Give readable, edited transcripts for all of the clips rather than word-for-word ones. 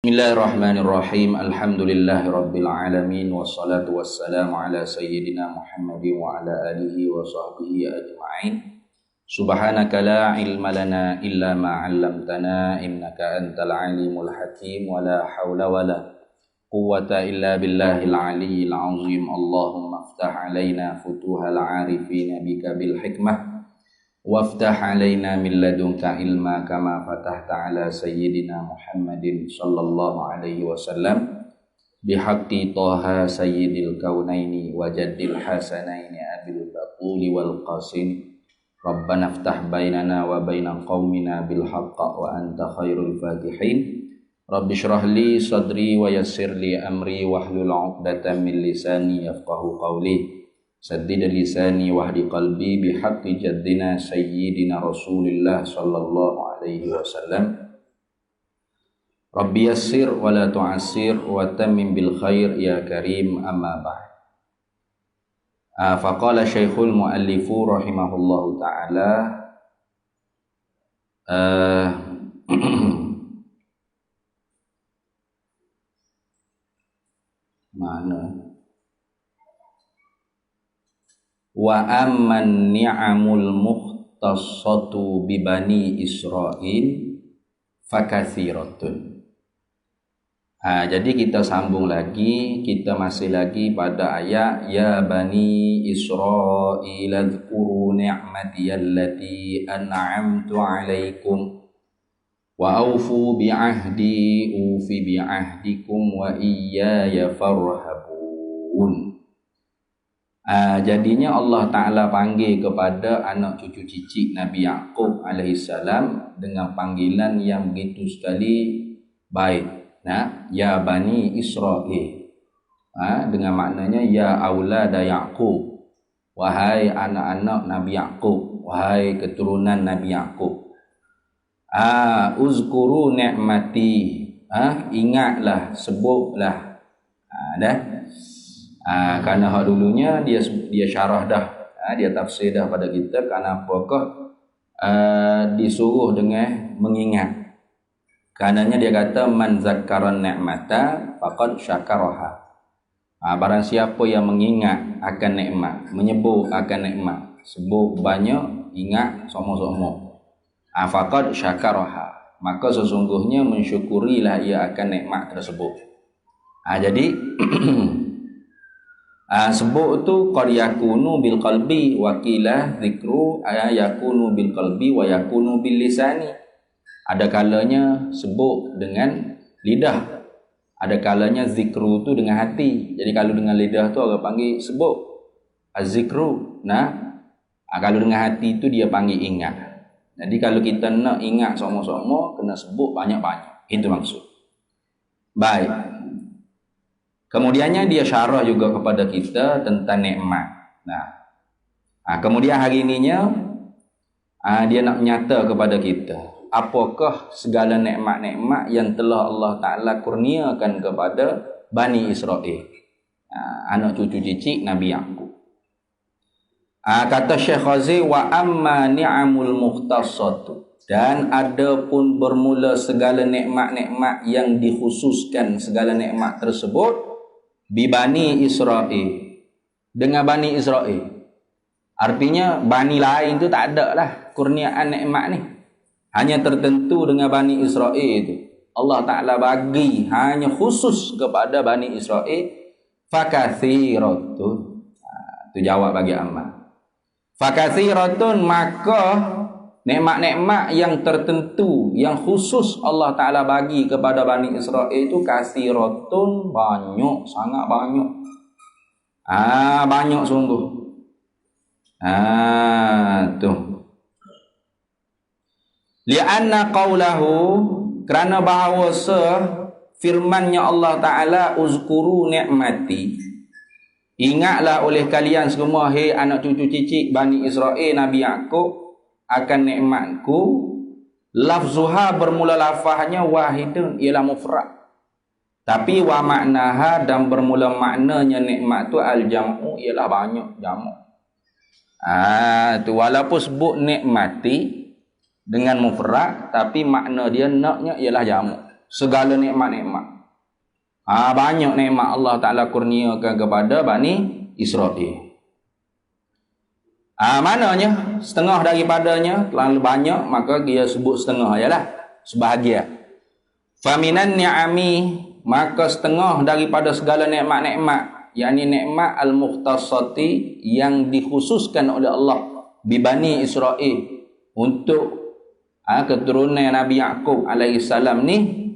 Bismillahirrahmanirrahim. Alhamdulillahirabbil alamin wassalatu wassalamu ala sayyidina Muhammadin wa ala alihi wa sahbihi ajma'in. Subhanaka la ilma lana illa ma 'allamtana innaka antal alimul hakim wa la haula wa la quwwata illa billahil aliyyil azim. Allahumma iftah alaina futuhal 'arifin bika bil hikmah waftah alaina min ladunka ilma kama fatahta ala sayyidina Muhammadin sallallahu alaihi wasallam bihaqqi Taha sayyidil kaunaini wa jaddil hasanaini abil baquli wal qasim. Rabbana iftah bainana wa baina qaumina bil haqq wa anta khairul fatihin. Rabbi shrah li sadri wa yassir li amri wahlul 'uqdatam min lisani yafqahu qawli. Saddid lisani wahdi qalbi bihaqqi jaddina sayyidina Rasulillah sallallahu alaihi wasallam. Rabbi yassir wa la tu'assir wa tammim bil khair ya karim, amma ba'd. Faqala Syekhul Muallifu rahimahullahu ta'ala mana wa amman ni'amul mukhtassatu bi bani Israil fakathiratun. Jadi kita sambung lagi, kita masih lagi pada ayat ya bani Israil adhkuru ni'mati allati an'amtu 'alaikum wa aufu bi ahdi ufi bi ahdikum wa iyaya farhabun. Jadinya Allah Ta'ala panggil kepada anak cucu cicit Nabi Yaqub alaihissalam dengan panggilan yang begitu sekali baik. Ya Bani Israil, dengan maknanya ya aulada Yaqub, wahai anak-anak Nabi Yaqub, wahai keturunan Nabi Yaqub. Uzkuru ni'mati, ingatlah, sebutlah. Karena hal dulunya dia syarah dah, dia tafsir dah pada kita. Karena apakah disuruh dengan mengingat? Karenanya dia kata man zakkaran ni'mata faqad syakaraha. Barang siapa yang mengingat akan nikmat, menyebut akan nikmat, sebut banyak, ingat sama-sama, faqad syakaraha, maka sesungguhnya mensyukurilah ia akan nikmat tersebut. Jadi sebut tu qad yakunu bil qalbi wa qila dzikru yakunu bil qalbi wa yakunu bil lisani. Ada kalanya sebut dengan lidah, ada kalanya zikru tu dengan hati. Jadi kalau dengan lidah tu orang panggil sebut az-zikru. Kalau dengan hati tu dia panggil ingat. Jadi kalau kita nak ingat sama-sama, kena sebut banyak-banyak. Itu maksud. Baik. Kemudiannya dia syarah juga kepada kita tentang nikmat. Kemudian hari ininya dia nak menyata kepada kita apakah segala nikmat-nikmat yang telah Allah Ta'ala kurniakan kepada Bani Israil, anak cucu cicit Nabi Yaqub. Kata Syekh Khazi, wa amma ni'amul mukhtassatu, dan ada pun bermula segala nikmat-nikmat yang dikhususkan, segala nikmat tersebut bi Bani Israil, dengan Bani Israil. Artinya Bani lain tu tak ada lah kurniaan nikmat ni, hanya tertentu dengan Bani Israil itu. Allah Ta'ala bagi hanya khusus kepada Bani Israil. Fakathiratun, itu jawab bagi amal. Fakathiratun, maka nikmat-nikmat yang tertentu, yang khusus Allah Ta'ala bagi kepada Bani Israil itu kathiratun, banyak, sangat banyak. Banyak sungguh. Tu li'anna qawlahu, kerana bahawa firmannya Allah Ta'ala, uzkuru ni'mati, ingatlah oleh kalian semua, hei anak cucu cicit Bani Israil Nabi Yaqub, akan nikmatku. Lafzuha, bermula lafaznya wahidun, ialah mufrad. Tapi wa maknaha, dan bermula maknanya nikmat tu al-jam'u, ialah banyak, jamak. Tu walaupun sebut nikmati dengan mufrad, tapi makna dia naknya ialah jamak. segala nikmat-nikmat. Banyak nikmat Allah Ta'ala kurniakan kepada Bani Israel. Mananya setengah daripadanya terlalu banyak, maka dia sebut setengah ialah sebahagian. Faminan ni'ami, maka setengah daripada segala nikmat-nikmat, yakni nikmat al-mukhtasati yang dikhususkan oleh Allah bi Bani Israel untuk keturunan Nabi Yaqub alaihi salam ni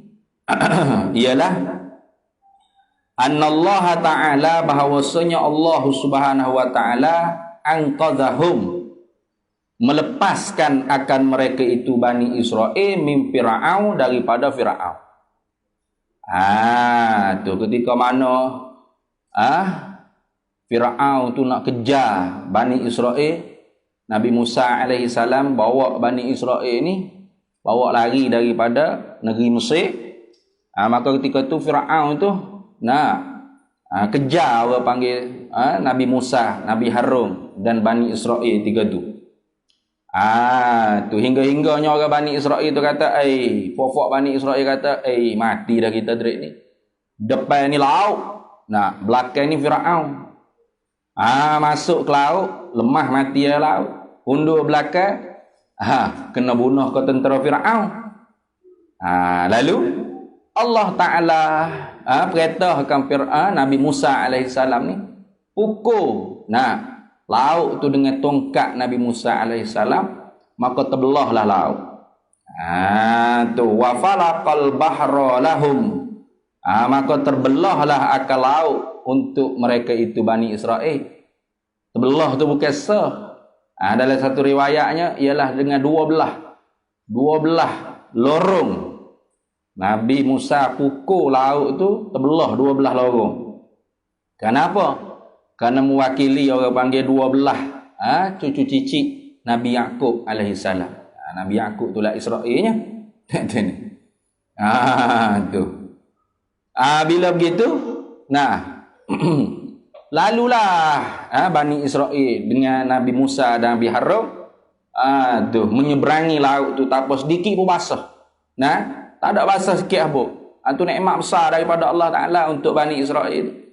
ialah annallaha ta'ala, bahawasanya Allah Subhanahu wa ta'ala anqadhahum, melepaskan akan mereka itu Bani Israel min Fir'aun, daripada Fir'aun. Tu ketika mana Fir'aun tu nak kejar Bani Israel, Nabi Musa alaihi salam bawa Bani Israel ni bawa lari daripada negeri Mesir. Maka ketika tu Fir'aun tu nak kejar, orang panggil Nabi Musa, Nabi Harun dan Bani Israel tiga tu. Tu hingga-hingganya orang Bani Israel tu kata, pokok Bani Israel kata, mati dah kita drik ni. Depan ni laut, belakang ni Fir'aun. Masuk ke laut, lemah mati ya laut. Undur belakang, kena bunuh ke tentera Fir'aun. Lalu Allah Ta'ala perintahkan Nabi Musa alaihissalam ni pukul laut tu dengan tongkat Nabi Musa alaihissalam, maka terbelahlah laut. Tu wa falaqal bahra lahum, maka terbelahlah akal laut untuk mereka itu Bani Israel. Terbelah tu bukan sah. Dalam satu riwayatnya ialah dengan dua belah lorong. Nabi Musa pukul laut tu terbelah dua belah lorong. Kenapa? Kerana mewakili orang panggil dua belah cucu cicit Nabi Yaqub alaihissalam. Nabi Yaqub tu lah Israelnya. Tu. Bila begitu, lalulah Bani Israel dengan Nabi Musa dan Nabi Harun tu menyeberangi laut tu tanpa sedikit pun basah. Tak ada basah sikit pun. Tu nikmat besar daripada Allah Ta'ala untuk Bani Israel.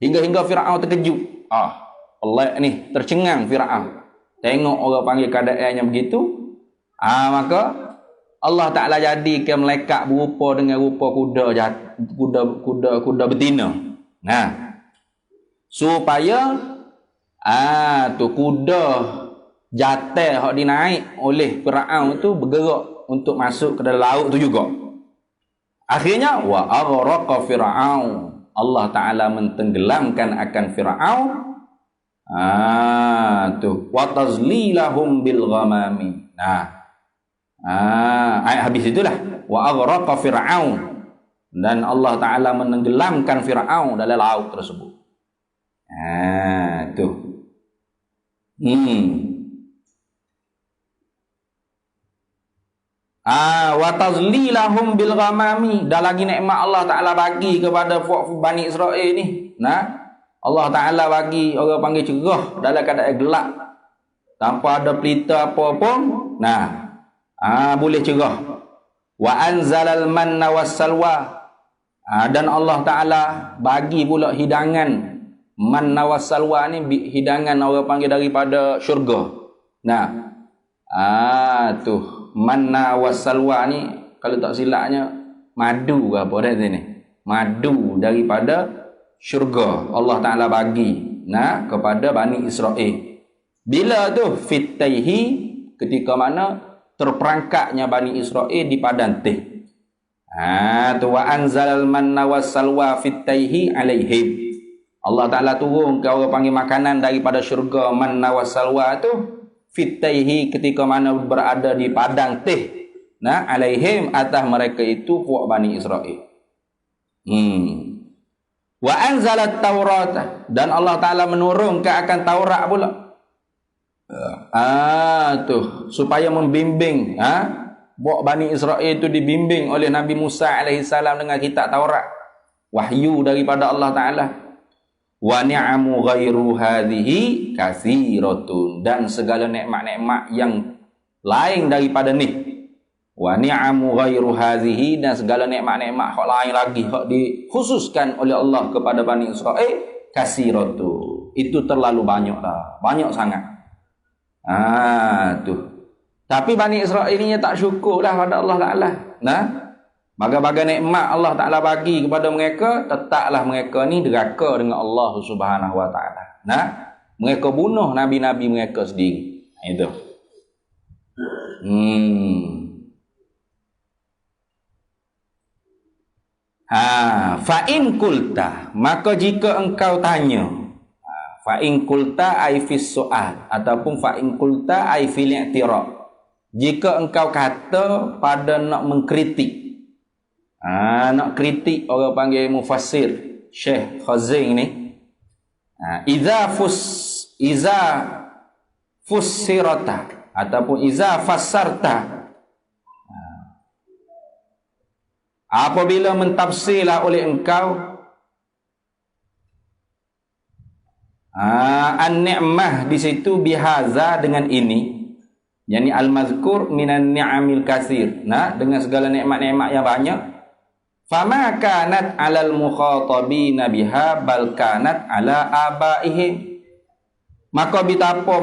Hingga Fir'aun terkejut. Allah ni tercengang Fir'aun. Tengok orang panggil keadaannya begitu. Maka Allah Ta'ala jadikan malaikat berupa dengan rupa kuda betina. Supaya tu kuda jantan hak dinaik oleh Fir'aun tu bergerak untuk masuk ke dalam laut tu juga. Akhirnya wa aghraqa Fir'aun, Allah Ta'ala mentenggelamkan akan Fir'aun. Tu wa tazlilahum bil ghamami. Habis itulah wa aghraqa Fir'aun, dan Allah Ta'ala menenggelamkan Fir'aun dalam laut tersebut. Tu. Wa tazlilahum bil ghamami, dan lagi nikmat Allah Ta'ala bagi kepada Bani Israel ni. Allah Ta'ala bagi orang panggil cerah dalam keadaan gelap, tanpa ada pelita apa pun. Boleh cerah. Wa anzalal manna wassalwa, dan Allah Ta'ala bagi pula hidangan. Manna wassalwa ni hidangan orang panggil daripada syurga. Tu manna wassalwa ni kalau tak silapnya madu ke apa dah sini. Madu daripada syurga Allah Ta'ala bagi kepada Bani Israel. Bila tu fitaihi, ketika mana terperangkapnya Bani Israel di padang teh. Tu wa anzalal manna wassalwa fitaihi alaihim. Allah Ta'ala turun ke orang panggil makanan daripada syurga manna wassalwa tu fitaihi, ketika mana berada di padang teh. Alaihim, atas mereka itu puak Bani Israel. Wa anzalat Taurat, dan Allah Ta'ala menurunkan akan Taurat pula. Tu supaya membimbing buat Bani Israel itu dibimbing oleh Nabi Musa alaihissalam dengan kitab Taurat, wahyu daripada Allah Ta'ala. Wa ni'amu ghairu hadhihi kathiratun, dan segala nikmat-nikmat yang lain daripada ni. Wa ni'amu ghairu hadhihi, dan segala nikmat-nikmat hak lain lagi hak dikhususkan oleh Allah kepada Bani Israel kasiratu. Itu terlalu banyak dah. Banyak sangat. Tu. Tapi Bani Israel ini tak syukurlah pada Allah Taala. Nah, bagai-bagai nikmat Allah Taala bagi kepada mereka, tetaplah mereka ni deraka dengan Allah Subhanahu Wa Taala. Nah, mereka bunuh nabi-nabi mereka sendiri. Itu. Fa in kulta, maka jika engkau tanya, fa in kulta ai fis su'al, ataupun fa in kulta ai fil i'tiraf. Jika engkau kata pada nak mengkritik, nak kritik, orang panggil mufassir Syekh Khazin ni, iza fussirata ataupun iza fassarta, apabila mentafsirlah oleh engkau an-ni'mah di situ bihaza dengan ini, yakni al-mazkur minan ni'amil katsir, nah dengan segala nikmat-nikmat yang banyak, fama kanat 'alal mukhatabina biha bal kanat 'ala abaihim, maka bitapa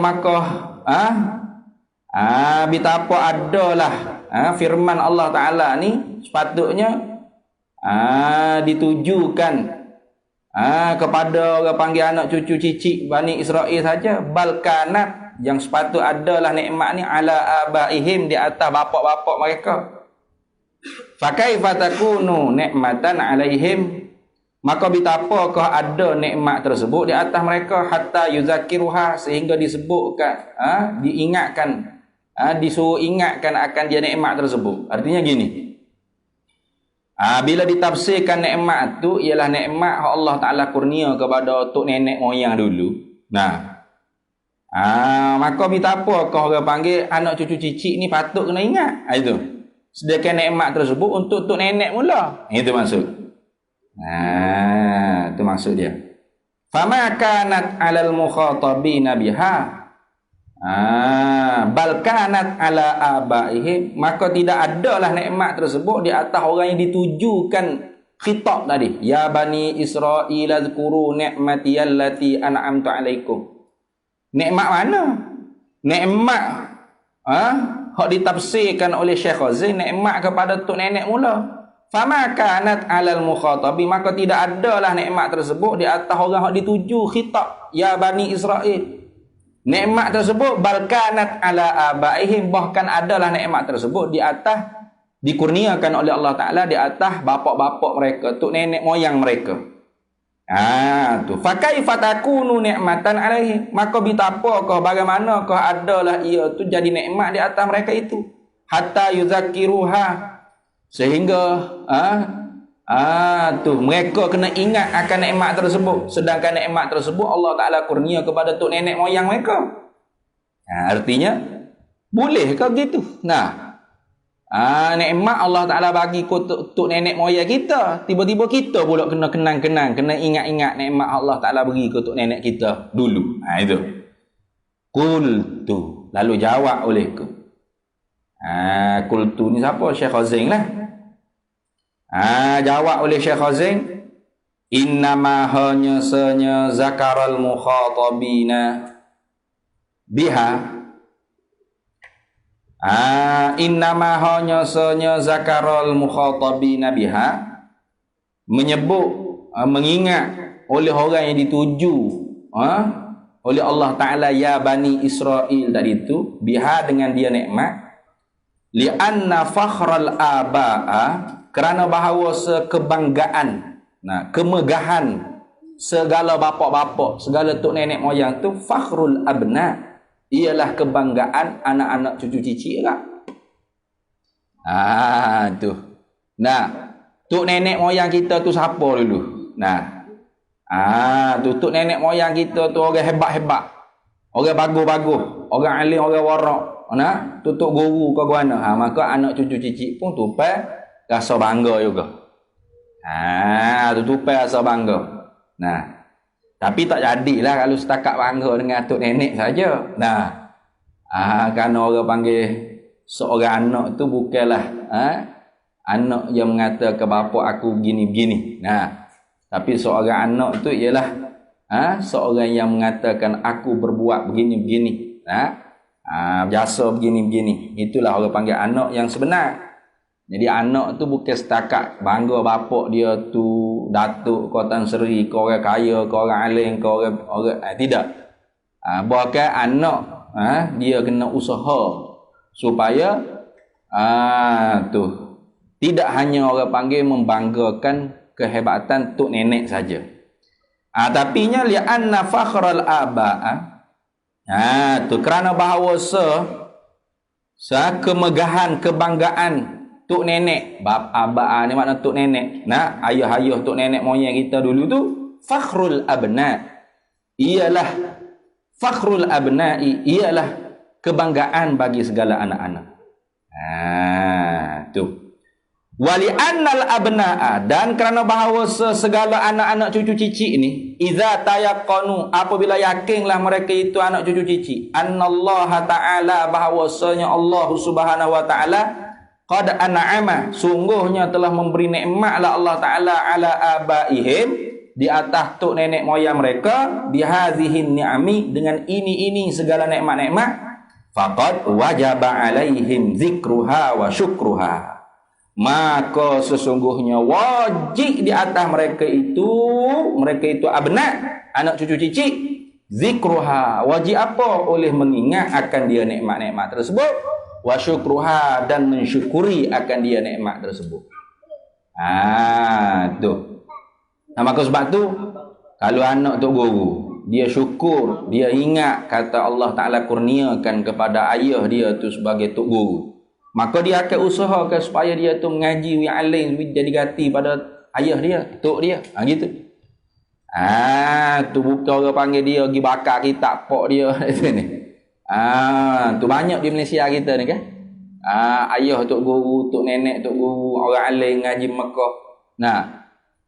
bitapa adalah firman Allah Taala ni sepatutnya ditujukan kepada orang panggil anak cucu cicit Bani Israel saja, bal kanat, yang sepatut adalah nikmat ni ala abaihim, di atas bapak-bapak mereka. Fa kaifa takunu nikmatan alaihim, maka betapakah ada nikmat tersebut di atas mereka, hatta yuzakiruha, sehingga disebutkan, diingatkan, disuruh ingatkan akan dia nikmat tersebut. Artinya gini, bila ditafsirkan nikmat tu ialah nikmat Allah Taala kurnia kepada tok nenek moyang dulu. Nah, maka betapa kau orang panggil anak cucu cicit ni patut kena ingat. Itu. Sediakan nikmat tersebut untuk tok nenek mula. Itu maksud. Itu maksud dia. Fama kanat 'alal mukhatabina biha bal kanat 'ala abaihim, maka tidak adalah nikmat tersebut di atas orang yang ditujukan khitab tadi. Ya Bani Israil azkuru ni'mati allati an'amtu 'alaikum. Nikmat mana? Nikmat hak ditafsirkan oleh Syekh Khazin, nikmat kepada tok nenek mula. Fama kanat 'alal mukhatabi, maka tidak adalah nikmat tersebut di atas orang hak dituju khitab, ya Bani Israil. Nikmat tersebut bal kanat 'ala abaihim, bahkan adalah nikmat tersebut di atas, dikurniakan oleh Allah Taala di atas bapak-bapak mereka, tok nenek moyang mereka. Tu fa kaifa takunu ni'matan alaihi, maka betapakah, bagaimanakah adalah ia tu jadi nikmat di atas mereka itu, hatta yuzakiruha, sehingga mereka kena ingat akan nikmat tersebut, sedangkan nikmat tersebut Allah Taala kurnia kepada tok nenek moyang mereka. Artinya bolehkah begitu? Nikmat Allah Taala bagi tok nenek moyang kita, tiba-tiba kita pula kena kenang-kenang, kena ingat-ingat nikmat Allah Taala bagi ke tok nenek kita dulu. Itu. Qultu, lalu jawab olehku. Qultu ni siapa? Syekh Khazin lah. Jawab oleh Syekh Khazin, innama hanya senya zakaral mukhatabina biha, innama hanya senya zakarul mukhatabina biha, menyebut, mengingat oleh orang yang dituju oleh Allah Ta'ala, ya Bani Israel tadi itu, biha dengan dia nikmat, li'anna fakhral aba'a, kerana bahawa sekebanggaan, kemegahan segala bapak-bapak, segala tok nenek moyang tu, fakhrul abna, ialah kebanggaan anak-anak cucu cicit lah. Tu. Tok nenek moyang kita tu siapa dulu? Tok nenek moyang kita tu orang hebat-hebat, orang bagus-bagus, orang alim, orang warak. Tutuk guru ke mana? Maka anak cucu cicit pun tupai rasa bangga juga. Tupai rasa bangga. Tapi tak jadilah kalau setakat bangga dengan tok nenek saja. Kerana orang panggil seorang anak tu bukanlah anak yang mengatakan bapa aku begini-begini. Nah, tapi seorang anak tu ialah seorang yang mengatakan aku berbuat begini-begini. Biasa begini-begini. Itulah orang panggil anak yang sebenar. Jadi anak tu bukan setakat bangga bapak dia tu datuk ke Tan Sri, ke orang kaya, ke orang alim, ke orang tidak. Bahkan anak dia kena usaha supaya tu tidak hanya orang panggil membanggakan kehebatan tok nenek saja. Tapi nya li'anna fakhral aba. Tu kerana bahawa kemegahan, kebanggaan tok nenek, abah ni makna tok nenek. Ayah-ayah tok nenek moyang kita dulu tu fakhrul abna. Ialah fakhrul abna'i, ialah kebanggaan bagi segala anak-anak. Tu. Wali annal abna'a, dan kerana bahawa segala anak-anak cucu cici ni idza tayaqqanu, apabila yakinlah mereka itu anak cucu cici, annallaha ta'ala, bahawasanya Allah Subhanahu wa ta'ala qad an'ama, sungguhnya telah memberi nikmatlah Allah Ta'ala ala abaihim, di atas tok nenek moyang mereka, bihazihin ni'ami, dengan ini segala nikmat-nikmat, faqad wajaba alaihim zikruha wa syukruha, maka sesungguhnya wajib di atas mereka itu abna, anak cucu cici, zikruha, wajib apa? Oleh mengingat akan dia nikmat-nikmat tersebut, wa syukruha, dan mensyukuri akan dia nikmat tersebut. Tu. Maka sebab tu kalau anak tok guru, dia syukur, dia ingat kata Allah Ta'ala kurniakan kepada ayah dia tu sebagai tok guru, maka dia akan usahakan supaya dia tu mengaji yang alim, jadi gati pada ayah dia, tok dia. Gitu. Tu bukan orang panggil dia pergi bakar kitab pok dia ni. Tu banyak di Malaysia kita ni kan. Ayah tok guru, tok nenek tok guru, orang alim ngaji Mekah.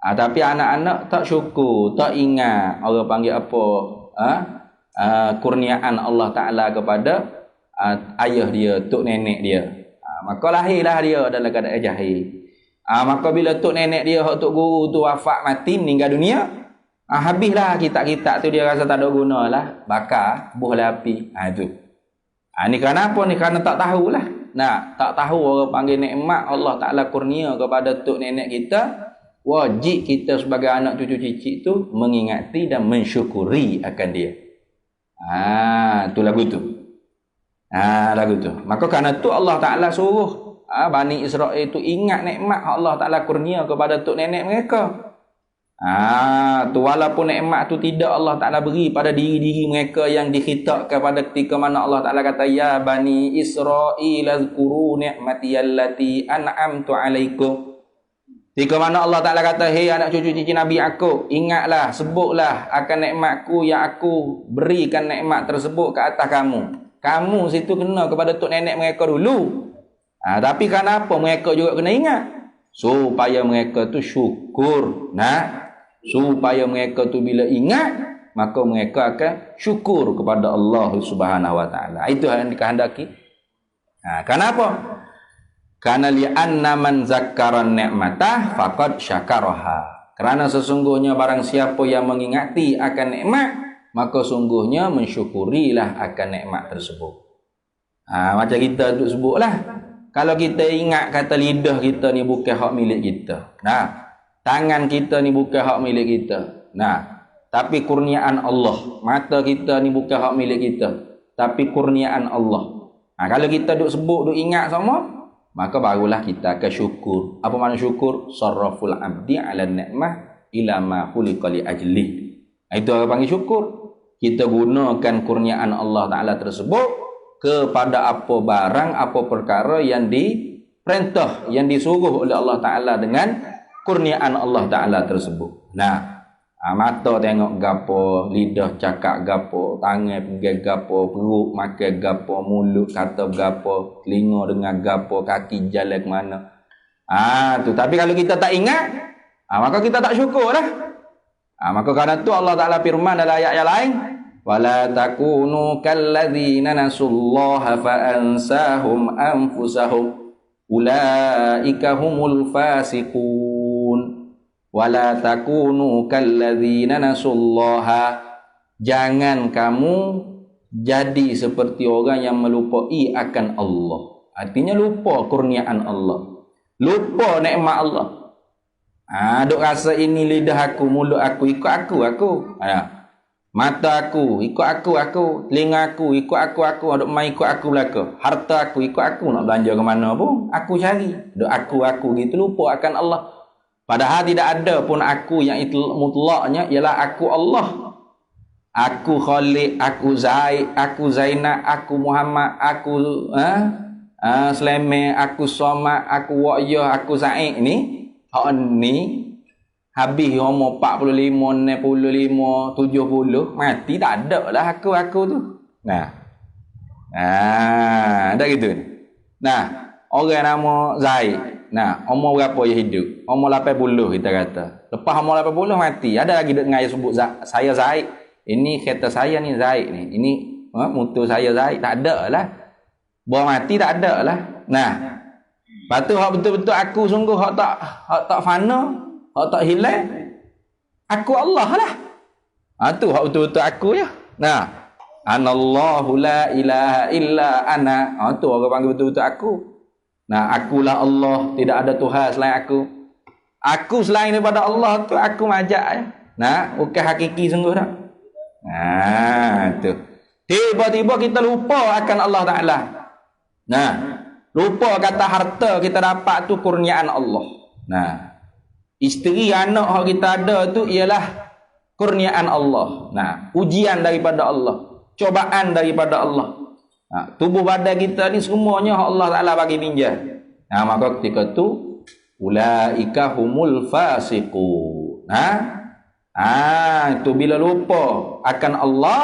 Tapi anak-anak tak syukur, tak ingat orang panggil apa? Kurniaan Allah Ta'ala kepada ayah dia, tok nenek dia. Maka lahirlah dia dalam keadaan jahil. Maka bila tok nenek dia, tok guru tu wafat mati, meninggal dunia, habislah kitab-kitab tu, dia rasa tak ada guna lah, bakar, buhlah api. Tu. Ni kerana apa? Ni kerana tak tahulah. Tak tahu orang panggil nikmat Allah Ta'ala kurnia kepada tok nenek kita. Wajib kita sebagai anak cucu cicit tu mengingati dan mensyukuri akan dia. Tu lagu tu. Lagu tu. Maka kerana tu Allah Ta'ala suruh Bani Israel tu ingat nikmat Allah Ta'ala kurnia kepada tok nenek mereka. Tu walaupun nikmat tu tidak Allah Ta'ala beri pada diri-diri mereka yang dikhitabkan pada ketika mana Allah Ta'ala kata, ya Bani Israel azkuru ni'mati allati an'amtu alaikum. Ketika mana Allah Ta'ala kata, hei anak cucu cici Nabi aku, ingatlah, sebutlah akan nikmatku yang aku berikan nikmat tersebut ke atas kamu. Kamu situ kena kepada tok nenek mereka dulu. Tapi kenapa mereka juga kena ingat? Supaya mereka tu syukur. Supaya mereka tu bila ingat, maka mereka akan syukur kepada Allah Subhanahu wa Ta'ala. Itu yang dikehendaki. Kenapa? Karena li'anna man zakkaran ni'matah faqad syakaraha. Kerana sesungguhnya barang siapa yang mengingati akan nikmat, maka sungguhnya mensyukurilah akan nikmat tersebut. Macam kita duk sebutlah, kalau kita ingat kata lidah kita ni bukan hak milik kita. Tangan kita ni bukan hak milik kita. Tapi kurniaan Allah. Mata kita ni bukan hak milik kita, tapi kurniaan Allah. Kalau kita duk sebut, duk ingat semua, maka barulah kita akan syukur. Apa makna syukur? Sarraful abdi ala ni'mah ila ma khuliqa li ajlih. Itu orang panggil syukur. Kita gunakan kurniaan Allah Ta'ala tersebut kepada apa barang, apa perkara yang diperintah, yang disuruh oleh Allah Ta'ala dengan kurniaan Allah Ta'ala tersebut. Mata tengok gapo, lidah cakap gapo, tangan pegang gapo, perut makan gapo, mulut kata gapo, telinga dengar gapo, kaki jalan ke mana. Tu. Tapi kalau kita tak ingat, maka kita tak syukur lah. Maka kerana tu Allah Ta'ala firman dalam ayat yang lain, Wala takunu kalladzina nasullaha fa ansahum anfusahum ulaika humul fasiqun. Wala takunu kalladzina nasullaha, jangan kamu jadi seperti orang yang melupai akan Allah. Artinya lupa kurniaan Allah, lupa nikmat Allah. Duk rasa ini lidah aku, mulut aku ikut aku. Mata aku ikut aku, telinga aku ikut aku, duk main ikut aku belaka. Harta aku ikut aku, nak belanja ke mana pun aku cari. Duk aku gitu, lupa akan Allah. Padahal tidak ada pun aku yang itu mutlaknya, ialah aku Allah. Aku Khalid, aku Zaid, aku Zainab, aku Muhammad, aku Sulaiman, aku Somad, aku Wa'yah, aku Sa'id ni. Hak ni habis umur 45, 65, 70, mati tak ada lah aku tu. Dah gitu. Nah, orang nama Zaid. Nah, umur berapa dia hidup? Umur 80 kita kata. Lepas umur 80 mati. Ada lagi dengan sebut saya Zaid. Ini kata saya ni Zaid ni. Ini mutu saya Zaid. Tak ada lah. Buat mati tak ada lah. Nah, lepas tu hak betul-betul aku sungguh hak tak fana, hak tak hilang, aku Allah lah. Tu hak betul-betul aku ya. Nah, anallahu la ilaha illa ana. Tu orang panggil betul-betul aku. Nah, akulah Allah, tidak ada Tuhan selain aku. Aku selain daripada Allah tu aku majak ya. Nah, bukan hakiki sungguh dah. Tu. Tiba-tiba kita lupa akan Allah Taala. Nah, lupa kata harta kita dapat tu kurniaan Allah. Nah, isteri anak yang kita ada tu ialah kurniaan Allah. Nah, ujian daripada Allah, cobaan daripada Allah. Tubuh badan kita ni semuanya Allah Taala bagi pinjam. Maka ketika tu ulaika humul fasiqun. Itu bila lupa akan Allah,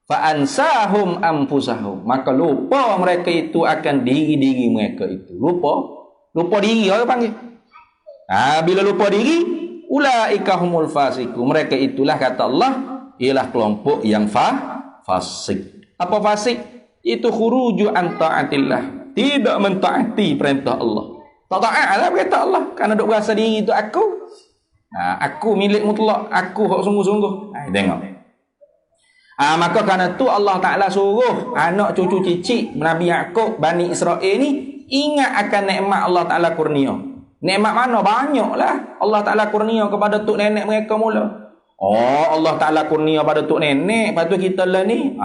fa ansahum anfusahum, maka lupa mereka itu akan diri mereka itu. Lupa diri orang panggil. Bila lupa diri, ulaika humul fasiqun, mereka itulah kata Allah ialah kelompok yang fasik. Apa fasik? Itu khuruju an taatillah, tidak mentaati perintah Allah. Tak taatlah perintah Allah kerana duk berasa diri itu aku. Aku milik mutlak, aku hak sungguh-sungguh. Tengok. Maka kerana tu Allah Ta'ala suruh anak cucu cicit Nabi Yaqub, Bani Israel ni ingat akan nikmat Allah Ta'ala kurnia. Nikmat mana? Banyaklah Allah Ta'ala kurnia kepada tok nenek mereka mula. Allah Ta'ala kurnia pada tok nenek, lepas tu kita lah ni.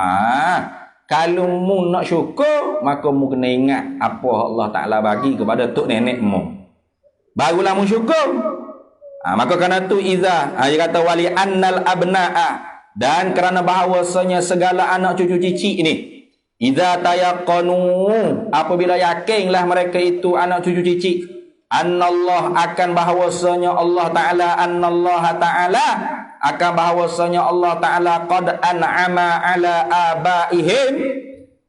Kalau mu nak syukur, maka mu kena ingat apa Allah Ta'ala bagi kepada tok nenek mu. Barulah mu syukur. Maka kerana tu dia kata wali annal abna'a, dan kerana bahawasanya segala anak cucu cicit ni, idza tayaqanu, apabila yakinlah mereka itu anak cucu cicit, annallah akan bahawasanya Allah Ta'ala, annallaha ta'ala akan bahawasanya Allah Ta'ala qad an'ama ala abaihim,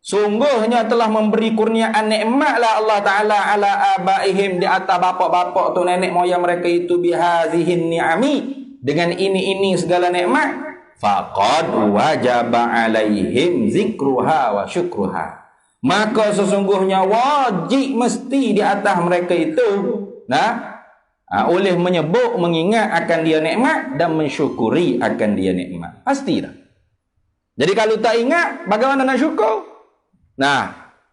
sungguhnya telah memberi kurniaan nikmatlah Allah Ta'ala ala abaihim, di atas bapak-bapak tu nenek moyang mereka itu, bihazihin ni'ami, dengan ini segala nikmat. Faqad wajaba alaihim zikruha wa syukruha, maka sesungguhnya wajib mesti di atas mereka itu oleh menyebut, mengingat akan dia nikmat dan mensyukuri akan dia nikmat. Pastilah. Jadi kalau tak ingat, bagaimana nak syukur?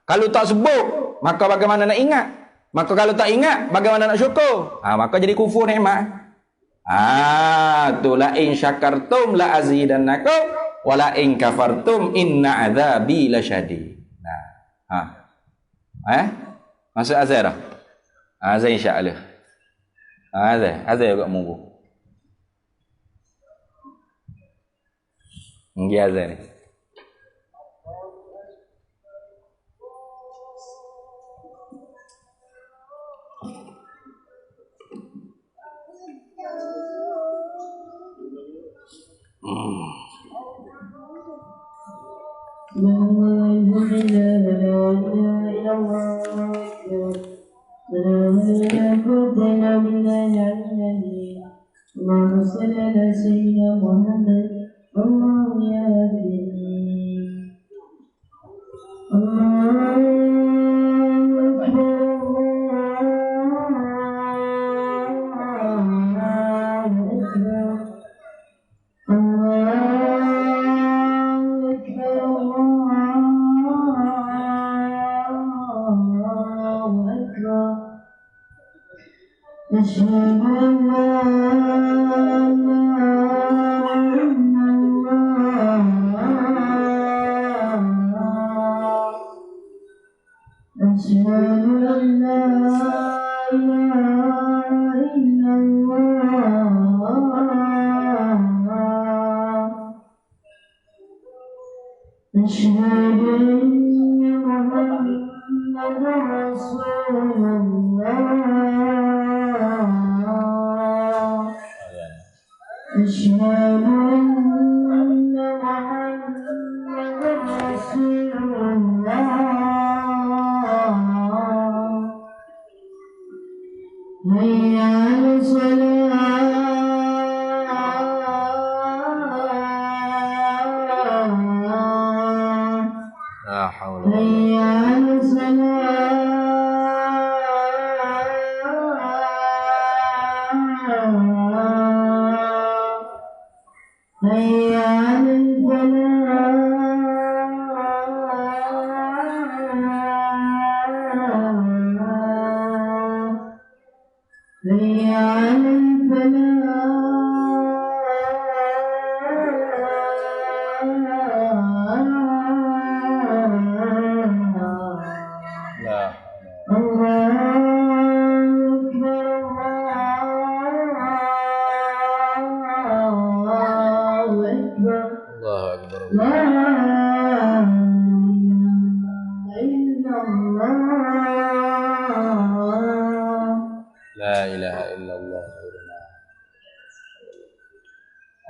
Kalau tak sebut, maka bagaimana nak ingat? Maka kalau tak ingat, bagaimana nak syukur? Maka jadi kufur nikmat. Tu la in syakartum la azidannakum wa la in kafartum inna adzabi lasyadid. Masuk azan dah? Azan insya-Allah. Azan juga munggu. Ngi azan ni. اللهم صل على سيدنا محمد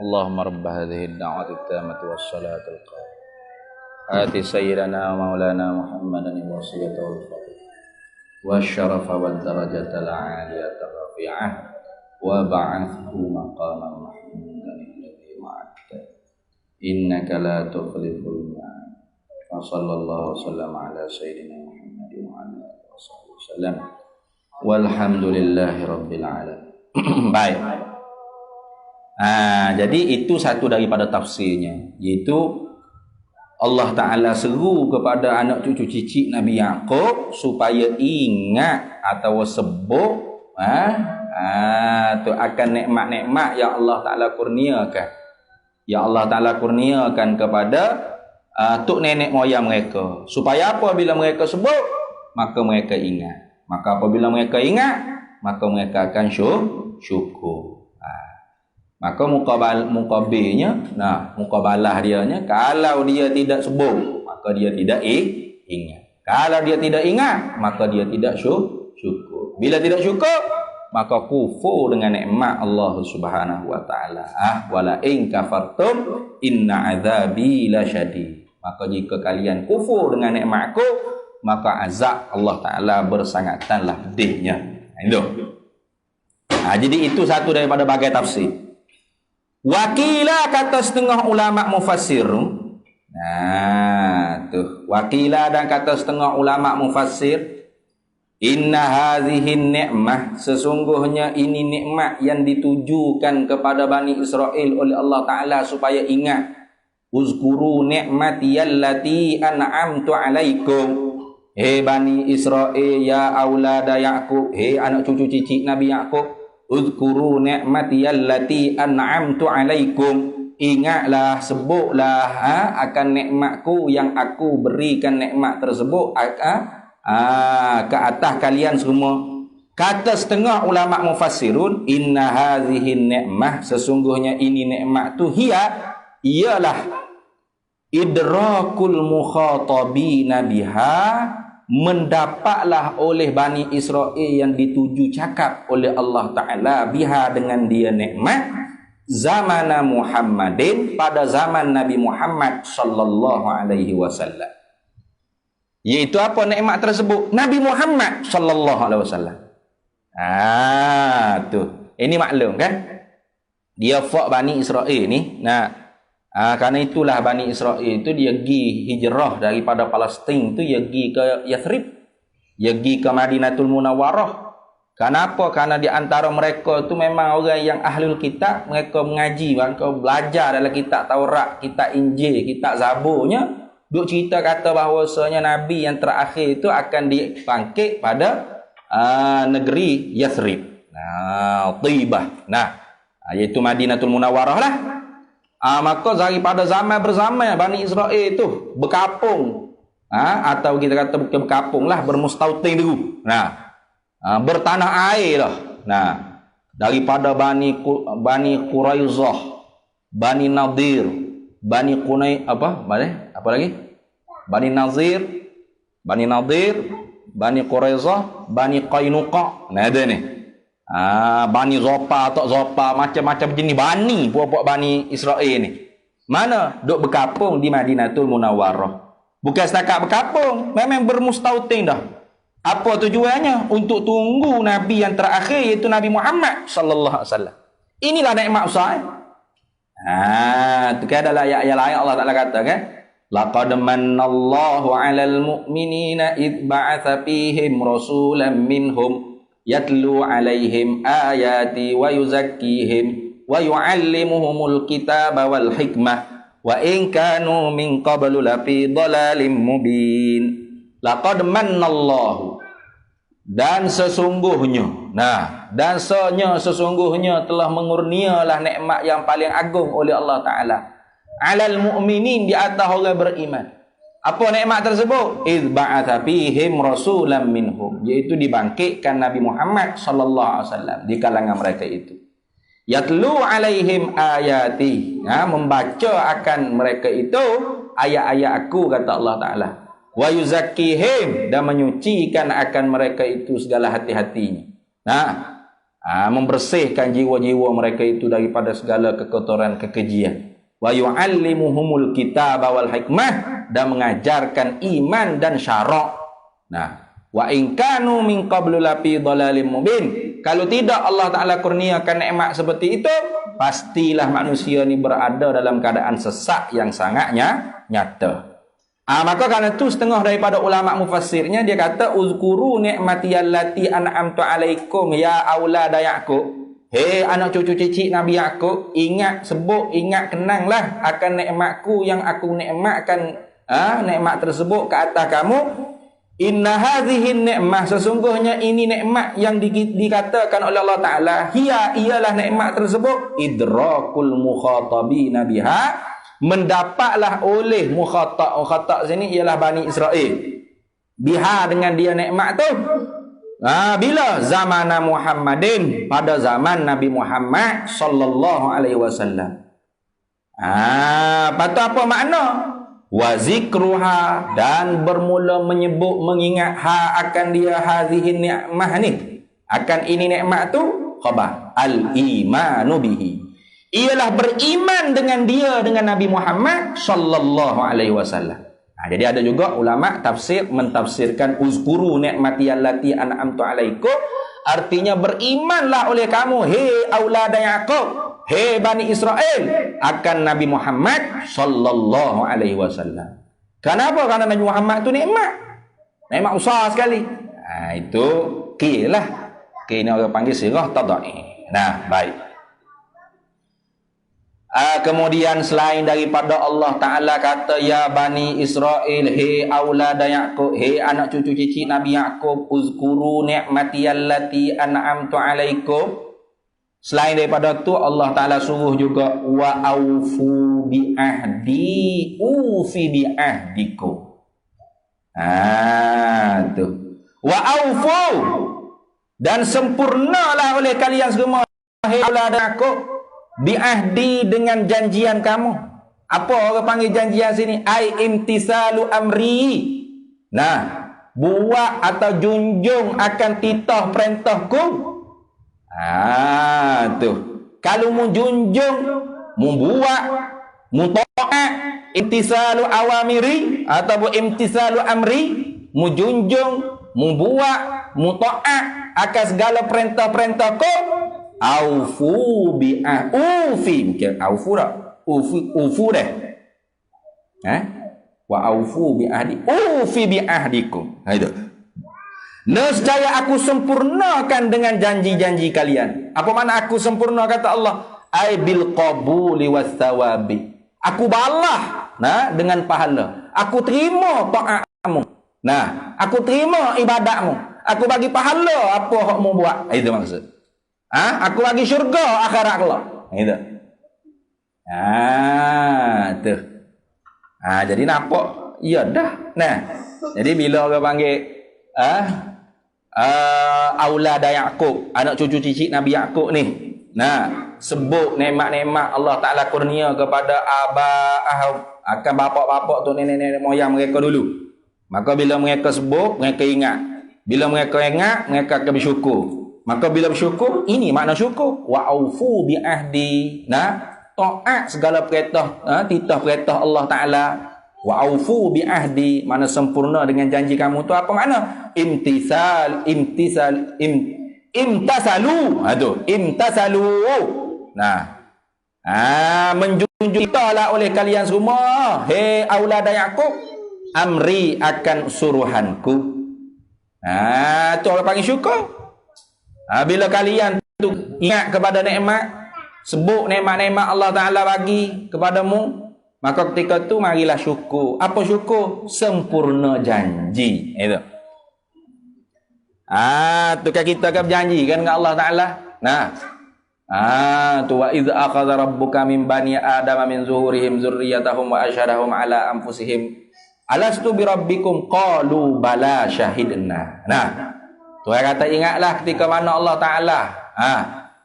Allahumma rabb hadhihi ad-da'wati at-tammati was-salati al-qa'imah ati sayyidana maulana Muhammadan al-wasilata wal-fadl wasyarafa wad-darajata al-'aliyata rafi'ah wa ba'athu maqaman mahmudan alladhi wa'adta innaka la tukhliful mi'ad wa sallallahu sallama ala sayyidina Muhammadin wa ala alihi wasallam walhamdulillahi rabbil alamin. Baik. Jadi itu satu daripada tafsirnya, yaitu Allah Ta'ala seru kepada anak cucu cicit Nabi Yaqub supaya ingat atau sebut tu akan nikmat-nikmat yang Allah Ta'ala kurniakan, yang Allah Ta'ala kurniakan kepada tok nenek moyang mereka, supaya apabila mereka sebut maka mereka ingat, maka apabila mereka ingat maka mereka akan syukur. Maka mukabilnya, mukabalah dianya, kalau dia tidak sebut, maka dia tidak ingat. Kalau dia tidak ingat, maka dia tidak syukur. Bila tidak syukur, maka kufur dengan nikmat Allah Subhanahu wa taala. Wala in kafartum inna azabi lasyadid. Maka jika kalian kufur dengan nikmatku, maka azab Allah Taala bersangatlah pedihnya. Itu. Jadi itu satu daripada bagai tafsir. Wakila kata setengah ulama mufassir. Wakila dan kata setengah ulama mufassir, inna hadhihi ni'mah, sesungguhnya ini nikmat yang ditujukan kepada Bani Israel oleh Allah Ta'ala supaya ingat. Uzkuru ni'mati allati an'amtu alaikum. Bani Israel, ya aulada Yaqub, anak cucu cicit Nabi Yaqub, uzkuru ni'mati allati an'amtu alaikum, ingatlah, sebutlah akan nikmatku yang aku berikan nikmat tersebut ke atas kalian semua. Kata setengah ulama mufassirun, inna hadhihi ni'mah, sesungguhnya ini nikmat tu ialah idrakul mukhatabina biha, mendapatlah oleh Bani Israel yang dituju cakap oleh Allah Ta'ala biha dengan dia nikmat, zamana Muhammadin, pada zaman Nabi Muhammad sallallahu alaihi wasallam. Yaitu apa nikmat tersebut? Nabi Muhammad sallallahu alaihi wasallam. Ini maklum kan? Dia fak Bani Israel ni. Karena itulah Bani Israel itu dia pergi hijrah daripada Palestin tu, dia pergi ke Yathrib, dia pergi ke Madinatul Munawwarah. Kenapa? Karena di antara mereka tu memang orang yang ahlul kitab, mereka mengaji, mereka belajar dalam kitab Taurat, kitab Injil, kitab Zaburnya, duk cerita kata bahawasanya Nabi yang terakhir itu akan dibangkit pada negeri Yathrib. Thaibah. Iaitu Madinatul Munawwarah lah. Maka daripada zaman berzaman Bani Israel itu berkapung, atau kita kata bukan berkapung lah, bermustautin dulu. Bertanah air lah. Daripada Bani Quraizah, Bani Nadir, Bani Qunay apa lagi? Bani Nadir, Bani Quraizah, Bani Qainuqa. Ada ni. Bani Zopa, Tok Zopa, macam-macam jenis bani, puak-puak Bani Israel ni. Mana duk berkapung di Madinatul Munawwarah. Bukan setakat berkapung, memang bermustautin dah. Apa tujuannya? Untuk tunggu Nabi yang terakhir, iaitu Nabi Muhammad sallallahu alaihi wasallam. Inilah nikmat besar. Tu kan adalah ayat-ayat lain Allah Taala kata kan, laqad mannallahu 'alal mu'minina id ba'atsa fihim rasulan minhum yatlu 'alaihim ayati wa yuzakkihim wa yu'allimuhumul kitaba wal hikmah wa in kanu min qablu lafi dhalalim mubin. Laqad mannallahu, dan sesungguhnya, sesungguhnya telah mengurnialah nikmat yang paling agung oleh Allah Ta'ala 'alal mu'minin, di atas orang beriman. Apa nikmat tersebut? Idz ba'atsa fihim rasulan minhum, iaitu dibangkitkan Nabi Muhammad sallallahu alaihi wasallam di kalangan mereka itu. Yatlu 'alaihim ayati, membaca akan mereka itu ayat-ayat aku, kata Allah Ta'ala. Wa yuzakkihim, dan menyucikan akan mereka itu segala hati-hatinya. Membersihkan jiwa-jiwa mereka itu daripada segala kekotoran, kekejian. Wa yu'allimuhumul kitaba wal hikmah, dan mengajarkan iman dan syarak. Wa in kanu min qablu lafi dhalalim mubin. Kalau tidak Allah Ta'ala kurniakan nikmat seperti itu, pastilah manusia ni berada dalam keadaan sesak yang sangatnya nyata. Maka kerana itu setengah daripada ulama mufassirnya dia kata, uzkuru ni'mati allati an'amtu alaikum ya aulada Yaqub. Hei anak cucu cicit Nabi Yaqub, ingat, kenanglah akan nikmatku yang aku nikmatkan, nikmat tersebut ke atas kamu. Inna hadhihi ni'mah, sesungguhnya ini nikmat yang dikatakan oleh Allah Ta'ala, ialah nikmat tersebut idrakul mukhatabina biha, mendapatlah oleh mukhatab sini ialah Bani Israel, biha, dengan dia nikmat tu. Bila zamana Muhammadin, pada zaman Nabi Muhammad sallallahu alaihi wasallam. Patut apa makna? Wa zikruha, dan bermula menyebut, mengingat akan dia hadhihi ni'mah ni, akan ini nikmat tu, khabar al-imanu bihi, ialah beriman dengan dia, dengan Nabi Muhammad sallallahu alaihi wasallam. Jadi ada juga ulama tafsir mentafsirkan uzkuru ni'mati allati an'amtu alaikum, artinya berimanlah oleh kamu, hei aulada Yaqub, hei Bani Israel, akan Nabi Muhammad sallallahu alaihi wasallam. Kenapa? Karena Nabi Muhammad tu nikmat besar sekali. Itu kilah. Ini orang panggil sirah tadai. Baik. Kemudian selain daripada Allah Ta'ala kata ya Bani Israel, hei aulada Yaqub, hei anak cucu cicit Nabi Yaqub, uzkuru ni'mati allati an'amtu alaikum. Selain daripada tu Allah Ta'ala suruh juga wa aufu bi ahdi ufi bi ahdikum. Tu wa aufu, dan sempurnalah oleh kalian semua, hei aulada Yaqub, biahdi, dengan janjian kamu. Apa orang panggil janjian sini? Ai imtisalu amri. Buat atau junjung akan titah perintahku. Tu. Kalau mu junjung, mu buat, mu taat, imtisalu awamiri ataupun imtisalu amri, mu junjung, mu buat, mu taat akan segala perintah-perintahku. Aufu bi'ah, ufi, bukan aufu dah. Ufu dah. Wa aufu bi ahdi. Ufi bi ahdikum. Itu. Nescaya aku sempurnakan dengan janji-janji kalian. Apa makna aku sempurna kata Allah? Ai bil qabuli was thawabi. Aku balah dengan pahala. Aku terima taatmu. Aku terima ibadatmu. Aku bagi pahala apa hokmu buat. Itu maksud. Aku bagi syurga akhirat kelak. Itu. Tu. Jadi nampak ya dah. Jadi bila orang panggil aulad Yaqub, anak cucu cicit Nabi Yaqub ni. Sebut nikmat-nikmat Allah Taala kurnia kepada akan bapak-bapak tu, nenek-nenek moyang mereka dulu. Maka bila mereka sebut, mereka ingat. Bila mereka ingat, mereka akan bersyukur. Maka bila bersyukur, ini makna syukur. Wa aufu bi ahdi. Taat segala perintah, titah perintah Allah Taala. Wa aufu bi ahdi, mana sempurna dengan janji kamu tu apa makna? Imtasalu. Imtasalu. Menjunjung titahlah oleh kalian semua, hei aulad Yaqub, amri akan suruhanku. Tu orang panggil syukur. Bila kalian tu ingat kepada nikmat, sebut nikmat-nikmat Allah Ta'ala bagi kepadamu, maka ketika tu marilah syukur. Apa syukur? Sempurna janji. Itu. Tu kan kita kan berjanji kan dengan Allah Ta'ala. Tu wa idh akhadha rabbuka min bani adama min zuhurihim zurriyatahum wa asyhadahum ala anfusihim alastu bi rabbikum qalu bala syahidna. Tuhan kata ingatlah ketika mana Allah Ta'ala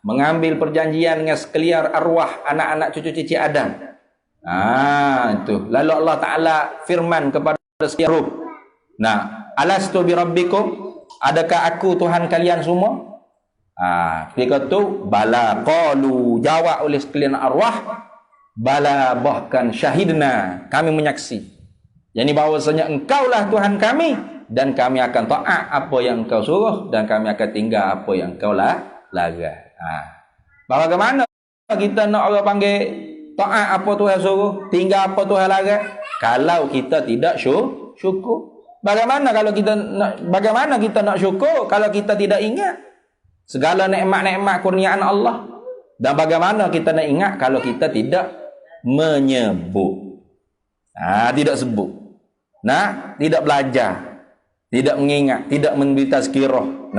mengambil perjanjian dengan sekalian arwah anak-anak cucu cici Adam. Lalu Allah Ta'ala firman kepada setiap ruh. Alastu bi rabbikum, adakah aku Tuhan kalian semua? Ketika tu bala, qalu, jawab oleh sekalian arwah, bala, bahkan syahidna, kami menyaksi. Jadi bahawasanya engkaulah Tuhan kami, dan kami akan taat apa yang engkau suruh, dan kami akan tinggal apa yang engkau larang. Bagaimana kita nak orang panggil taat apa Tuhan suruh, tinggal apa Tuhan larang, kalau kita tidak syukur? Bagaimana kita nak syukur kalau kita tidak ingat segala nikmat-nikmat kurniaan Allah? Dan bagaimana kita nak ingat kalau kita tidak menyebut? Tidak sebut. Tidak belajar, tidak mengingat, tidak memberi tazkirah.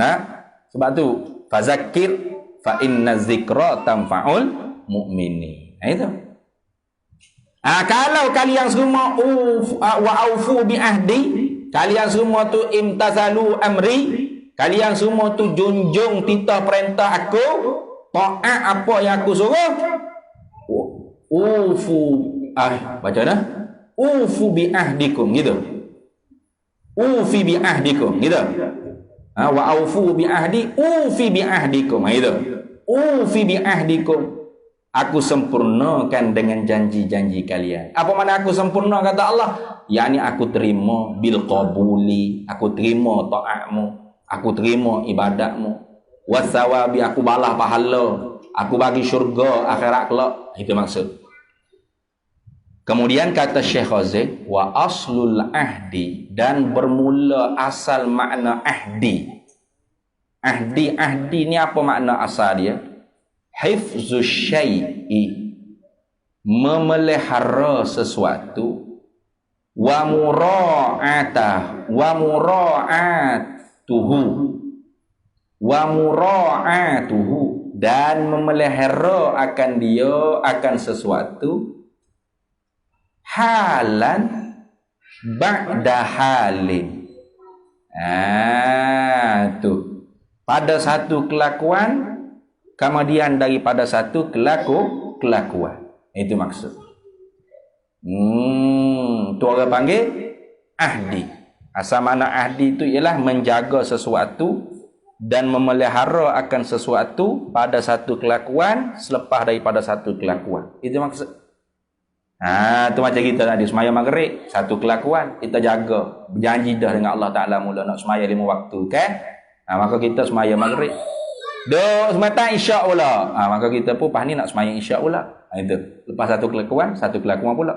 Sebab tu fazakir fa inna zikra tanfa'ul mu'minin. Itu. Kalau kalian semua wa aufu bi ahdi, kalian semua tu imtasalu amri, kalian semua tu junjung titah perintah aku, taat apa yang aku suruh, ufu baca dah, ufu bi ahdikum, gitu. Ufi bi ahdikum, gitu. Wa aufu bi ahdi, ufi bi ahdikum, gitu. Ufi bi ahdikum, aku sempurnakan dengan janji-janji kalian. Apa makna aku sempurna kata Allah? yakni aku terima bil qabuli, aku terima taatmu, aku terima ibadatmu, wasawabi, aku balas pahala, aku bagi syurga akhirat kelak. Itu maksud. Kemudian kata Syekh Khazi, wa aslul ahdi, dan bermula asal makna ahdi. Ahdi ni apa makna asal dia? Hifzus syai'i, memelihara sesuatu, wa mura'atuhu, dan memelihara akan dia, akan sesuatu, halan ba'da halin. Tu pada satu kelakuan kemudian daripada satu kelakuan. Itu maksud. Tu orang panggil ahdi. Asal mana ahdi itu ialah menjaga sesuatu dan memelihara akan sesuatu pada satu kelakuan selepas daripada satu kelakuan. Itu maksud. Tu macam kita tadi semaya maghrib, satu kelakuan kita jaga, berjanji dah dengan Allah Taala mula nak semaya 5 waktu kan. Maka kita semaya maghrib. Duk semata isyak pula. Maka kita pun pas ni nak semayang isyak pula. Itu. Lepas satu kelakuan pula.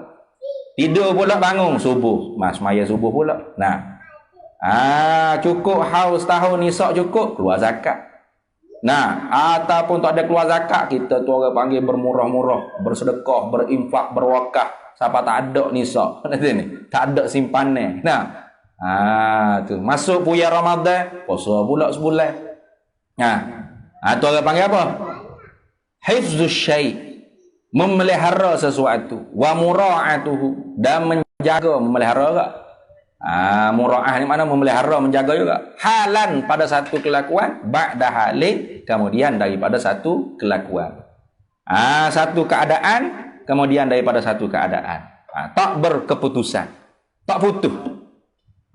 Tidur pula bangun subuh. Semayang subuh pula. Nah. Cukup haus tahun isak cukup, keluar zakat. Nah, ataupun tak ada keluar zakat, kita tu orang panggil bermurah-murah, bersedekah, berinfak, berwakaf. Siapa tak ada nisak. Ni, tak ada simpanan. Nah. Tu masuk bulan Ramadan, puasa pula sebulan. Tu orang panggil apa? Hifzus syai', memelihara sesuatu, wa mura'atuhu, dan menjaga, memelihara juga. Mura'ah ni mana memelihara, menjaga juga. Halan pada satu kelakuan, ba'da halin, kemudian daripada satu kelakuan. Satu keadaan, kemudian daripada satu keadaan. Tak berkeputusan, tak putus.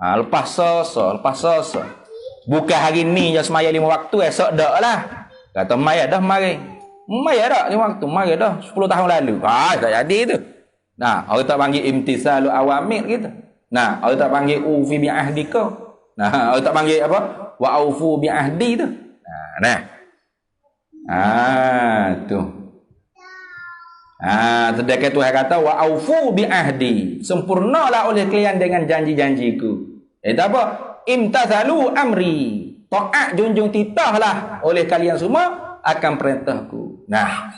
Lepas sosa. Bukan hari ni je semaya 5 waktu, esok dak lah. Kata maya dah mari. Maya dak 5 waktu, mari dah 10 tahun lalu. Tak jadi tu. Nah, orang tak panggil imtisalu awamir gitu. Nah, orang tak panggil ufi bi ahdika. Nah, orang tak panggil apa? Wa aufu bi ahdi tu. Tu. Sedekah Tuhan kata wa aufu bi ahdi. Sempurnalah oleh kalian dengan janji-janjiku. Tak apa? Imtathalu amri. Taat junjung titahlah oleh kalian semua akan perintahku. Nah.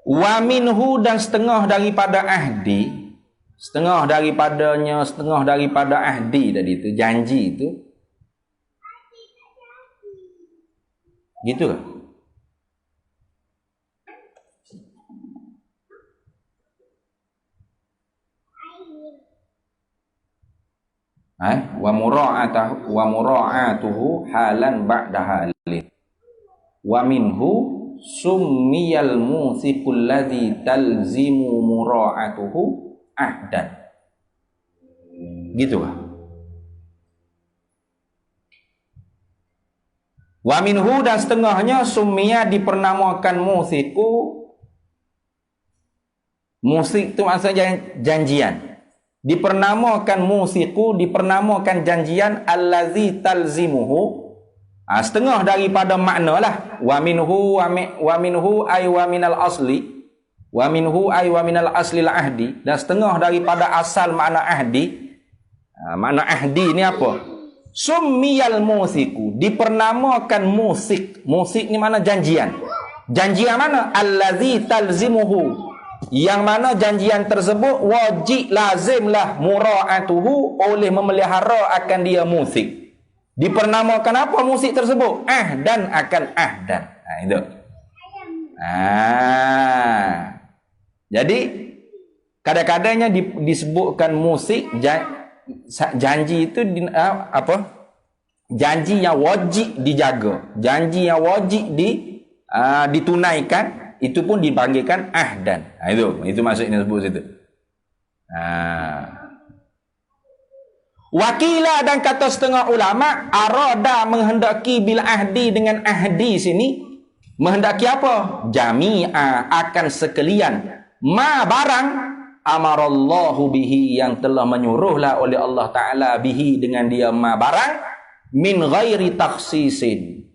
Wa minhu, dan setengah daripada ahdi. Setengah daripada ahdi tadi itu, janji itu. Gitu kan? Wa mura'atuhu halan ba'da halin. Wa minhu summiyal musiqul ladzi talzimu mura'atuhu ahdan. Gitu lah. Wa minhu, dan setengahnya summiya dipernamakan musiku. Musik itu maksudnya janjian. Dipernamakan musiku, dipernamakan janjian allazi talzimuhu. Setengah daripada makna lah. Wa minhu ay wa minal asli. Wa minhu ay wa minal aslil ahdi. Dan setengah daripada asal makna ahdi. Makna ahdi ni apa? Summiyal musiku, dipernamakan musik. Musik ni mana janjian. Janjian mana? Allazi talzimuhu, yang mana janjian tersebut wajib lazimlah mura'atuhu, oleh memelihara akan dia musik. Dipernamakan apa musik tersebut? Ahdan, akan ahdan. Itu. Jadi kadang-kadangnya disebutkan musik janji itu janji yang wajib dijaga, janji yang wajib ditunaikan, itu pun dipanggilkan ahdan. Itu maksudnya sebut situ. Wakilah, dan kata setengah ulama, arada, menghendaki bil ahdi, dengan ahdi sini menghendaki apa? Jami'a, akan sekalian, ma barang amarallahu bihi, yang telah menyuruhlah oleh Allah Ta'ala bihi, dengan dia ma barang, min ghairi takhsisin,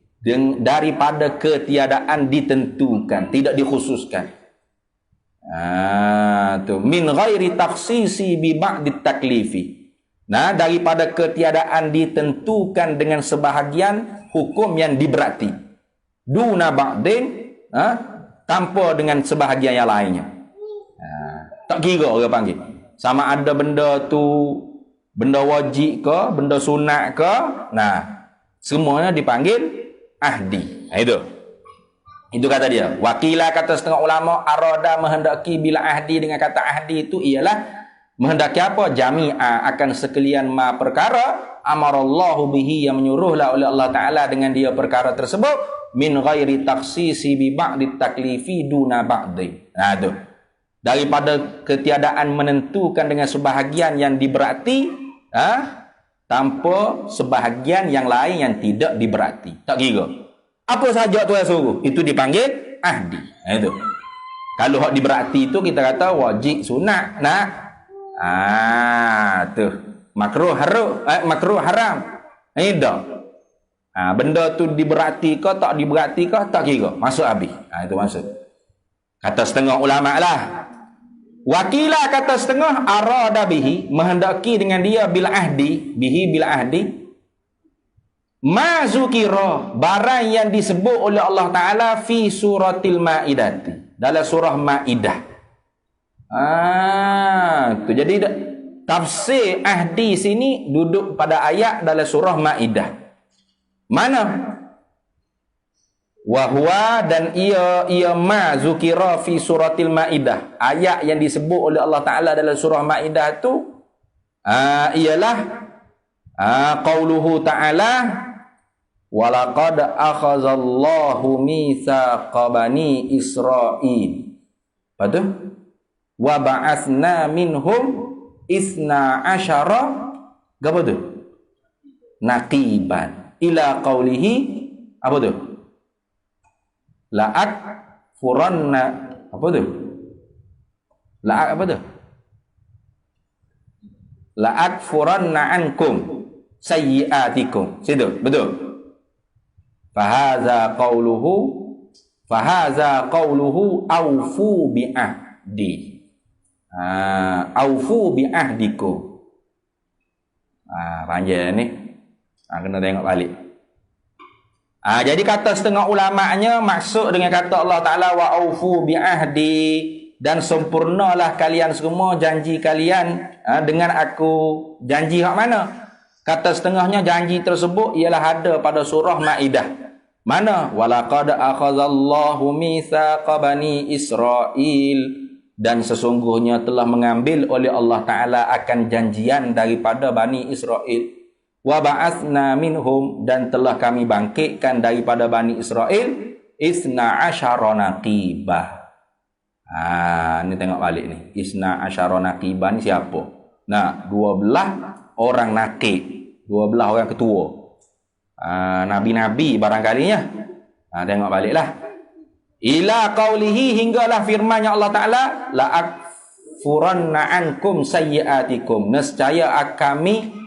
daripada ketiadaan ditentukan, tidak dikhususkan. Min ghairi takhsisi bi ba'dit taklifi. Daripada ketiadaan ditentukan dengan sebahagian hukum yang diberati. Duna ba'din, tanpa dengan sebahagian yang lainnya. Tak kira orang panggil. Sama ada benda tu benda wajib ke, benda sunat ke, semuanya dipanggil ahdi. Itu kata dia. Wakilah, kata setengah ulama, arada, menghendaki bila ahdi, dengan kata ahdi itu ialah menghendaki apa? Jami'a, akan sekalian ma perkara amarallahu bihi, yang menyuruhlah oleh Allah Ta'ala dengan dia perkara tersebut, min ghairi takhsisi bi ba'di taklifi duna ba'di. Tu. Daripada ketiadaan menentukan dengan sebahagian yang diberati, tanpa sebahagian yang lain yang tidak diberati. Tak kira. Apa sahaja Tuhan suruh, itu dipanggil ahdi. Itu. Kalau hak diberati itu kita kata wajib, sunat, tu makruh haram. Dah. Benda tu diberati ke tak diberati ke tak kira, masuk habis. Itu maksud. Kata setengah ulama lah. Wakilah kata setengah arada bihi, menghendaki dengan dia bil ahdi, bihi bil ahdi. Ma zukira, barang yang disebut oleh Allah Taala fi suratil Maidah, dalam surah Maidah. Tu jadi tafsir ahdi sini duduk pada ayat dalam surah Maidah. Mana? Wahwa dan ia ma zukira fi suratil Maidah. Ayat yang disebut oleh Allah Taala dalam surah Maidah tu ialah qauluhu ta'ala walaqad akhazallahu mitsaqa bani Israil. Betul? Wa ba'atsna minhum isna asyara apa tu? Naqiban ila qaulihi apa tu? La'ak furanna apa tu? La'ak apa tu? La'ak furanna ankum sayyiatikum. Situ, betul. Fahaza qauluhu aufu bi'ahdi. Aufu bi'ahdikum. Panjang ni. Kena tengok balik. Jadi kata setengah ulama'nya maksud dengan kata Allah Ta'ala wa aufu bi'ahdi, dan sempurnalah kalian semua janji kalian dengan aku. Janji hak mana? Kata setengahnya janji tersebut ialah ada pada surah Maidah. Mana? Walaqad akhazallahu mitsaqa bani Israil, dan sesungguhnya telah mengambil oleh Allah Ta'ala akan janjian daripada Bani Israel. Wa ba'atsna minhum, dan telah kami bangkitkan daripada Bani Israel isna asyara naqibah. Ni tengok balik ni. Isna asyara naqibah ni siapa? 12 orang naqib, 12 orang ketua. Nabi-nabi barangkalinya. Tengok baliklah. Ila qaulihi, hinggalah firman-Nya Allah Ta'ala, la'akfuranna ankum sayyiatikum, nescaya kami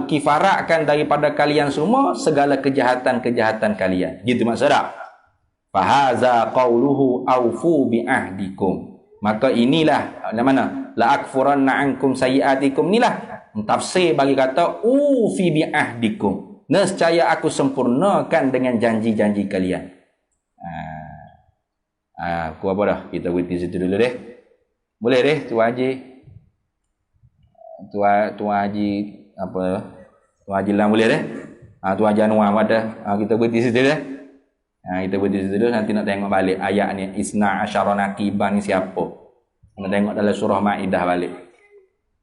kifaratkan daripada kalian semua segala kejahatan-kejahatan kalian. Gitu maksudnya. Fahaza qauluhu aufu bi'ahdikum. Maka inilah mana? La'akfuranna ankum sayyiatikum, inilah tafsir bagi kata ufi bi'ahdikum, nescaya aku sempurnakan dengan janji-janji kalian. Aku apa dah? Kita berhenti situ dulu deh. Boleh deh Tuan Haji. Tuan Haji apa? Tuan Haji Lam boleh deh. Tuan Haji Anwar ada. Kita berhenti situ deh. Kita berhenti situ dulu, nanti nak tengok balik ayat ni isna asyara naqiban ni siapa. Nak tengok dalam surah Maidah balik.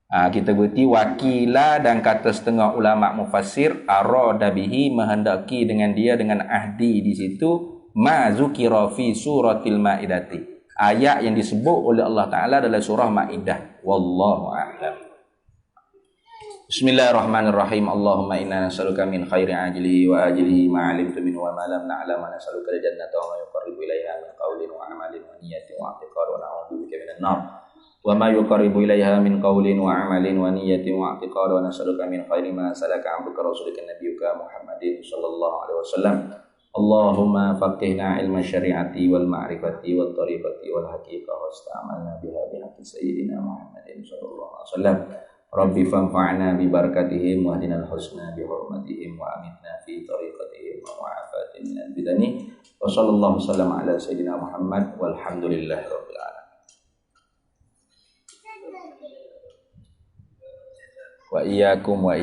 Kita berhenti wakila, dan kata setengah ulama mufassir arada bihi, menghendaki dengan dia dengan ahdi di situ ma zukira fi suratil Maidati, ayat yang disebut oleh Allah Ta'ala dalam surah Maidah. Wallahu a'lam. Bismillahirrahmanirrahim. Allahumma inna nas'aluka min khairi ajlihi wa ajlihi ma 'alimtu minhu wa ma lam na'lam, wa nas'aluka al-jannata wa ma yuqarribu ilayha min qawlin wa 'amalin wa niyyatin wa i'tiqad, wa na'udzu bika minan nar wa ma yuqarribu ilayha min qawlin wa 'amalin wa niyyatin wa i'tiqad, wa nas'aluka min khairi ma salaka 'abduka rasulika nabiyyuka Muhammadin sallallahu alaihi wasallam. Allahumma faqihna ilma syari'ati wal ma'rifati wal tariqati wal haqiqah wasta'amalna biha bihaqqi sayyidina Muhammadin sallallahu alaihi wasallam. Rabbi fanfa'na bi barakatihim wa hadinal husna bi hurmatihim wa amitna fi tariqatihim wa mu'afatin minal bidani. Wa sallallahu wasallam ala sayyidina Muhammad walhamdulillahi rabbil alamin. Wa iyyakum wa